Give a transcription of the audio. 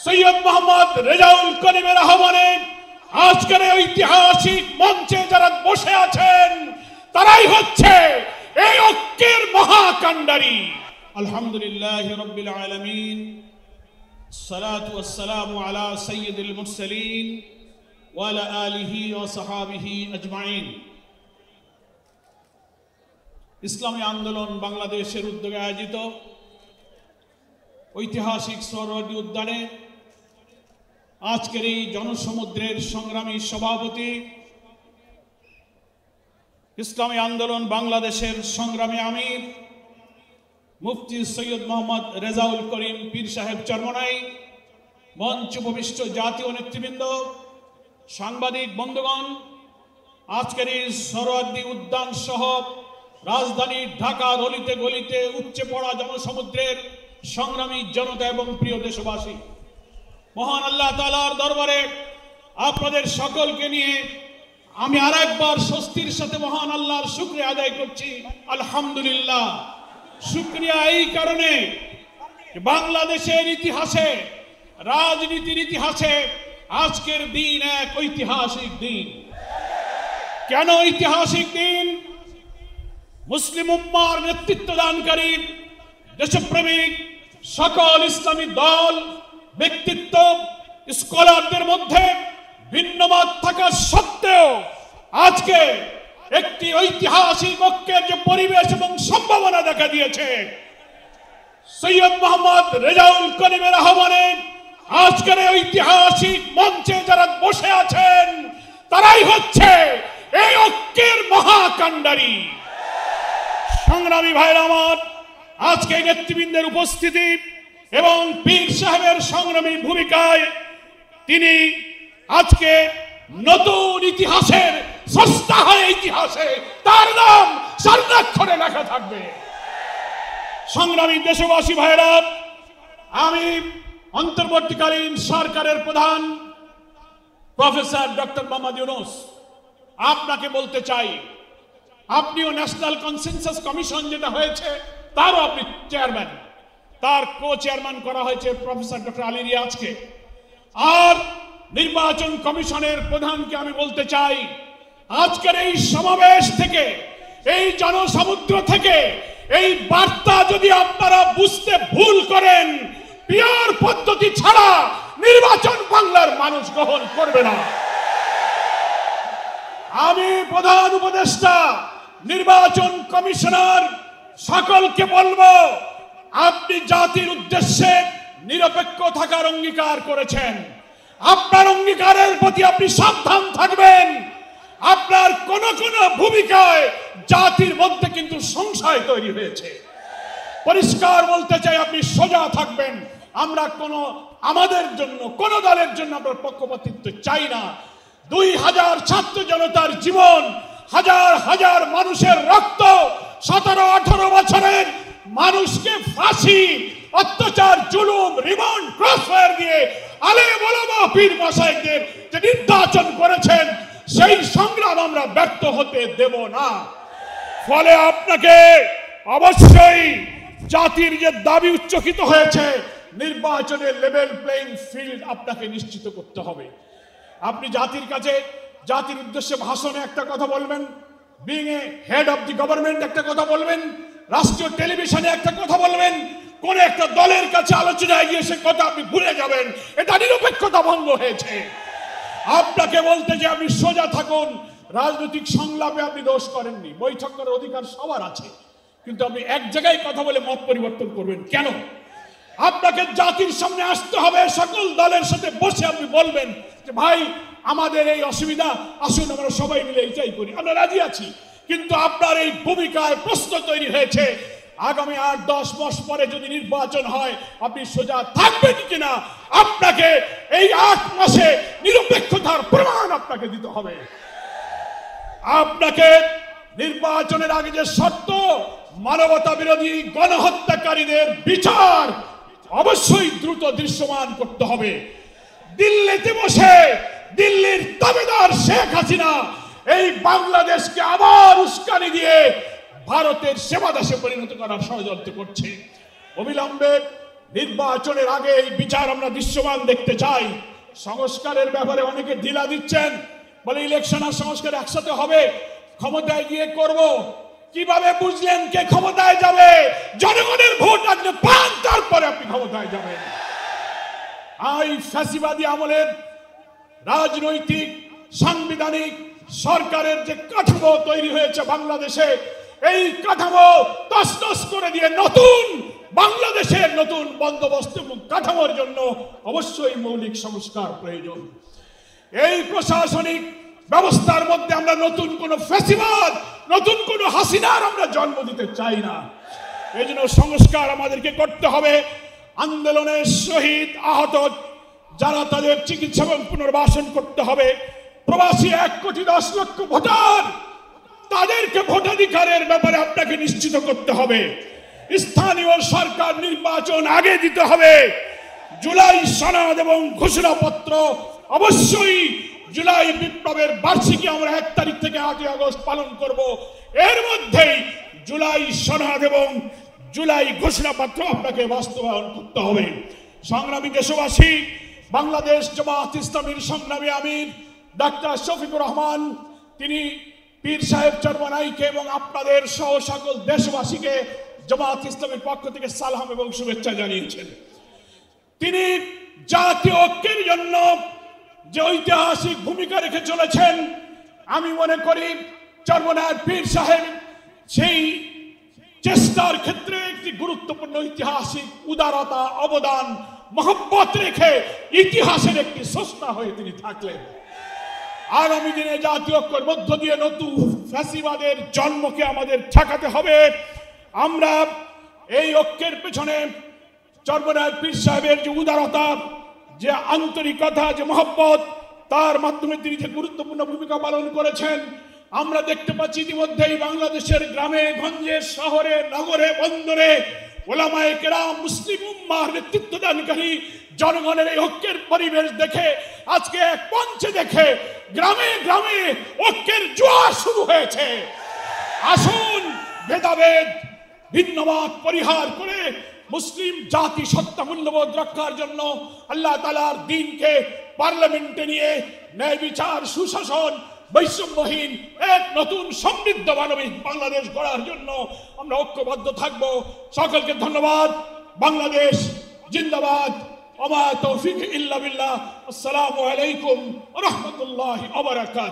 সৈয়দ মোহাম্মদ রেজাউল করিমের আহ্বানে আজকের ঐতিহাসিক মঞ্চে যারা বসে আছেন তারাই হচ্ছে এই ঐক্যের মহাকাণ্ডারী। আলহামদুলিল্লাহ রাব্বিল আলামিন, সালাতু ওয়াসসালামু আলা সাইয়্যিদিল মুরসালিন ওয়া আলা আলিহি ওয়া সাহাবিহি আজমাইন। ইসলামী আন্দোলন বাংলাদেশের উদ্যোগে আয়োজিত ঐতিহাসিক সোহরাওয়ার্দী উদ্যানে আজকের এই জনসমুদ্রের সংগ্রামী সভাপতি, ইসলামী আন্দোলন বাংলাদেশের সংগ্রামী আমির মুফতি সৈয়দ মোহাম্মদ রেজাউল করিম পীর সাহেব চরমনাই, মঞ্চ উপবিষ্ট জাতীয় নেতৃবৃন্দ, সাংবাদিক বন্ধুগণ, আজকের এই সোহরাওয়ার্দী উদ্যান সহ রাজধানী ঢাকার অলিতে গলিতে উপচে পড়া জনসমুদ্রের সংগ্রামী জনতা এবং প্রিয় দেশবাসী, মহান আল্লাহ তাআলার দরবারে আপনাদের সকলকে নিয়ে আমি আরেকবার স্বস্তির সাথে মহান আল্লাহর শুকরিয়া আদায় করছি। আলহামদুলিল্লাহ। শুকরিয়া এই কারণে, বাংলাদেশের ইতিহাসে, রাজনীতির ইতিহাসে আজকের দিন এক ঐতিহাসিক দিন। কেন ঐতিহাসিক দিন? মুসলিম উম্মার নেতৃত্ব দানকারী দেশপ্রেমিক সকল ইসলামী দল, ব্যক্তিত্ব, স্কলারদের মধ্যে ভিন্নমত থাকা সত্ত্বেও আজকে একটি ঐতিহাসিক ঐক্যের যে পরিবেশ এবং সম্ভাবনা দেখা দিয়েছে, সৈয়দ মোহাম্মদ রেজাউল করিমের আহ্বানে আজকের ঐতিহাসিক মঞ্চে যারা বসে আছেন তারাই হচ্ছে এই ঐক্যের মহাকাণ্ডারী। সংগ্রামী ভাইরা আমার, আজকে নেতৃবৃন্দের উপস্থিতি এবং পীর সাহেবের সংগ্রামী ভূমিকায় তিনি আজকে নতুন ইতিহাসের স্রষ্টা হয়ে ইতিহাসে তার নাম স্বর্ণাক্ষরে লেখা থাকবে। সংগ্রামী দেশবাসী ভাইরা, আমি অন্তর্বর্তীকালীন সরকারের প্রধান প্রফেসর ডক্টর মোহাম্মদ ইউনূস আপনাকে বলতে চাই, আপনিও ন্যাশনাল কনসেনসাস কমিশন যেটা হয়েছে তারও আপনি চেয়ারম্যান, তার কো চেয়ারম্যান করা হয়েছে প্রফেসর ডক্টর আলী রিয়াজকে। আর নির্বাচন কমিশনের প্রধানকে আমি বলতে চাই, আজকের এই সমাবেশ থেকে, এই জনসমুদ্র থেকে এই বার্তা যদি আপনারা বুঝতে ভুল করেন, পিওর পদ্ধতি ছাড়া নির্বাচন বাংলার মানুষ গ্রহণ করবে না। আমি প্রধান উপদেষ্টা, নির্বাচন কমিশনার সকলকে বলবো, আপনি জাতির উদ্দেশ্যে নিরপেক্ষ থাকার অঙ্গীকার করেছেন। আপনার অঙ্গীকারের প্রতি আপনি সাবধান থাকবেন। আপনার কোন কোন ভূমিকায় জাতির মধ্যে কিন্তু সংশয় তৈরি হয়েছে। পরিষ্কার বলতে চাই, আপনি সোজা থাকবেন। আমরা আমাদের জন্য, কোন দলের জন্য আপনার পক্ষপাতিত্ব চাই না। 2000 ছাত্র জনতার জীবন, হাজার হাজার মানুষের রক্ত, 17-18 বছরের মানুষকে ফাঁসি, অত্যাচার, জুলুম, রিমান্ড, ক্রসফায়ার দিয়ে আলেম ওলামা পীর মাশায়েখদের যে নির্যাতন করেছেন, সেই সংগ্রাম আমরা ব্যর্থ হতে দেব না। ফলে আপনাকে অবশ্যই জাতির যে দাবি উচ্চকিত হয়েছে, নির্বাচনের লেভেল প্লেইং ফিল্ড আপনাকে নিশ্চিত করতে হবে। আপনি জাতির কাছে, জাতির উদ্দেশ্যে ভাষণে একটা কথা বলবেন, being a head of the government একটা কথা বলবেন, রাষ্ট্রীয় টেলিভিশনে একটা কথা বলবেন, কোন একটা দলের কাছে আলোচনায় গিয়ে সে কথা আপনি ভুলে যাবেন, এটা নিরপেক্ষতা ভঙ্গ হয়েছে। আপনাকে বলতে যে আপনি সোজা থাকুন। রাজনৈতিক সংলাপে আপনি দোষ করেননি, বৈঠক করার অধিকার সবার আছে, কিন্তু আপনি এক জায়গায় কথা বলে মত পরিবর্তন করবেন কেন? আপনাকে জাতির সামনে আসতে হবে, সকল দলের সাথে বসে আপনি বলবেন যে ভাই আমাদের এই অসুবিধা, আসুন আমরা সবাই মিলে এইটাই করি, আমরা রাজি আছি। কিন্তু আপনার এই ভূমিকায় প্রশ্ন তৈরি হয়েছে, আগামী 8-10 মাস পরে যদি নির্বাচন হয় আপনি সোজা থাকবেন কিনা? আপনাকে এই 8 মাসে নিরপেক্ষতার প্রমাণ আপনাকে দিতে হবে। আপনাকে নির্বাচনের আগে যে শর্ত, মানবতা বিরোধী গণহত্যাকারীদের বিচার অবশ্যই দ্রুত দৃশ্যমান করতে হবে। দিল্লিতে বসে দিল্লির তাবেদার শেখ হাসিনা এই বাংলাদেশকে আবার উস্কানি দিয়ে ভারতের সেবা দাসে পরিণত করার ষড়যন্ত্র করছে। অবিলম্বে নির্বাচনের আগে এই বিচার আমরা দৃশ্যমান দেখতে চাই। সংস্কারের ব্যাপারে অনেকে ঢিলা দিচ্ছেন, বলে ইলেকশন আর সংস্কার একসাথে হবে, ক্ষমতায় গিয়ে করব। কিভাবে বুঝলেন কে ক্ষমতায় যাবে? জনগণের ভোট আপনি পান, তারপরে আপনি ক্ষমতায় যাবেন। এই ফ্যাসিবাদী আমলের রাজনৈতিক সাংবিধানিক সরকারের যে কাঠামো তৈরি হয়েছে বাংলাদেশে, এই কাঠামো তছনছ করে দিয়ে নতুন বাংলাদেশের নতুন বন্দোবস্ত এবং কাঠামোর জন্য অবশ্যই মৌলিক সংস্কার প্রয়োজন। এই প্রশাসনিক ব্যবস্থার মধ্যে আমরা নতুন কোন ফ্যাসিবাদ, নতুন কোন হাসিনার আমরা জন্ম দিতে চাই না। এই জন্য সংস্কার আমাদেরকে করতে হবে। আন্দোলনের শহীদ আহত যারা, তাদের চিকিৎসা এবং পুনর্বাসন করতে হবে। প্রবাসী 1,10,00,000 ভোটার, তাদেরকে ভোটাধিকারের ব্যাপারে আপনাকে নিশ্চিত করতে হবে। স্থানীয় সরকার নির্বাচন আগে দিতে হবে। জুলাই সনদ এবং ঘোষণাপত্র অবশ্যই, জুলাই বিপ্লবের বার্ষিকী আমরা 1 তারিখ থেকে 8 আগস্ট পালন করব। এর মধ্যেই জুলাই সনদ এবং জুলাই ঘোষণাপত্র আপনাকে বাস্তবায়ন করতে হবে। সংগ্রামী দেশবাসী, বাংলাদেশ জামাত ইসলামীর সংগ্রামী আমির ডাক্তার শফিকুর রহমান, তিনি পীর সাহেব চরমনাইকে এবং আপনাদের সহ সকল দেশবাসীকে জামাত ইসলামের পক্ষ থেকে সালাম এবং শুভেচ্ছা জানিয়েছেন। তিনি জাতীয় ঐক্যের জন্য যে ঐতিহাসিক ভূমিকা রেখে চলেছেন, আমি মনে করি চরমনায় পীর সাহেব সেই চেষ্টার ক্ষেত্রে একটি গুরুত্বপূর্ণ ঐতিহাসিক উদারতা, অবদান, মহব্বত রেখে ইতিহাসের একটি স্রষ্টা হয়ে তিনি থাকলেন। আগামী দিনে জাতীয় ঐক্যের মধ্য দিয়ে নতুন ফ্যাসিবাদের জন্মকে আমাদের ঠেকাতে হবে। আমরা এই ঐক্যের পেছনে চরমনায় পীর সাহেবের যে উদারতা, যে আন্তরিকতা, যে মহব্বত, তার মাধ্যমে তিনি যে গুরুত্বপূর্ণ ভূমিকা পালন করেছেন, আমরা দেখতে পাচ্ছি ইতিমধ্যেই বাংলাদেশের গ্রামে গঞ্জে, শহরে, নগরে, বন্দরে ওলামায়ে কেরাম, মুসলিম উম্মাহর নেতৃত্বদানকারী জনগণের এই ঐক্যের পরিবেশ দেখে, আজকে এক মঞ্চে দেখে গ্রামে গ্রামে ঐক্যের জোয়ার শুরু হয়েছে। আসুন ভেদাভেদ, ভিন্নমত পরিহার করে মুসলিম জাতি সত্তা মূল্যবোধ রক্ষার জন্য আল্লাহ তাআলার দ্বীনকে পার্লামেন্টে নিয়ে ন্যায় বিচার, সুশাসন, বৈষম্যহীন এক নতুন সমৃদ্ধ মানবিক বাংলাদেশ গড়ার জন্য আমরা ঐক্যবদ্ধ থাকব। সকলকে ধন্যবাদ। বাংলাদেশ জিন্দাবাদ। ওয়া মা তৌফিক ইল্লা বিল্লাহ। আসসালামু আলাইকুম ওয়া রাহমাতুল্লাহি ওয়া বারাকাতুহু।